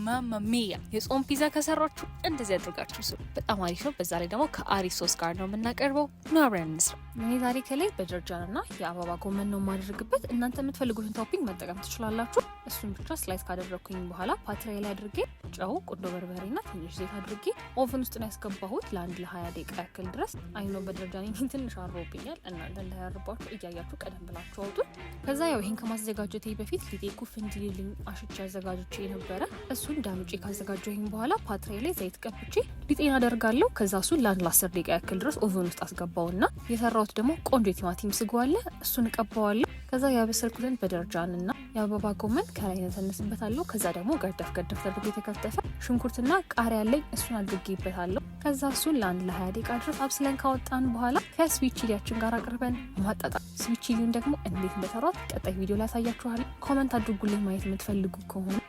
ማማሚያ የጾም ፒዛ ከሰራችሁ እንደዚህ አድርጋችሁ ስሩ። በጣም አሪፍ ነው። በዛ ላይ ደግሞ ከአሪፍ ሶስ ጋር ነው የምናቀርበው። አብረን እንስራ። እኔ ዛሬ ከላይ በጀርጃንና የአበባ ጎመን ነው የማደርግበት። እናንተ የምትፈልጉትን ቶፒንግ መጠቀም ትችላላችሁ። እሱን ብቻ ስላይስ ካደረኩኝ በኋላ ፓትራይ ላይ አድርጌ ጨው፣ ቁንዶ በርበሬና ትንሽ ዘይት አድርጌ ኦቨን ውስጥ ነው ያስገባሁት ለ20 ደቂቃ ያክል ድረስ። አይኖ በጀርጃን ትንሽ አሮብኛል። እናንተ እንዳያርባችሁ እያያችሁ ቀደም ብላችሁ አውጡ። ከዛ ያው ይሄን ከማዘጋጀቴ በፊት ሊጤ ኩፍ እንዲልልኝ አሽቼ አዘጋጅቼ ነበረ። እሱን ዳምጬ ካዘጋጀሁኝ በኋላ ፓትራይ ላይ ዘይት ቀብቼ ሊጤን አደርጋለሁ። ከዛ እሱን ለ10 ደቂቃ ያክል ድረስ ኦቨን ውስጥ አስገባውና የሰራሁት ደግሞ ቆንጆ ቲማቲም ስጎ አለ፣ እሱን እቀባዋለሁ። ከዛ ያበሰልኩትን በጀርጃንና የአበባ ጎመን ከላይ ነሰንስበታለሁ። ከዛ ደግሞ ገርደፍ ተደርጎ የተከተፈ ሽንኩርትና ቃሪያ አለኝ፣ እሱን አድርጌበታለሁ። ከዛ እሱን ለ20 ደቂቃ ድረስ አብስለን ካወጣን በኋላ ከስዊት ቺሊያችን ጋር አቅርበን ማጣጣም። ስዊት ቺሊውን ደግሞ እንዴት እንደሰራሁት ቀጣይ ቪዲዮ ላይ ያሳያችኋለሁ። ኮመንት አድርጉልኝ ማየት የምትፈልጉ ከሆነ።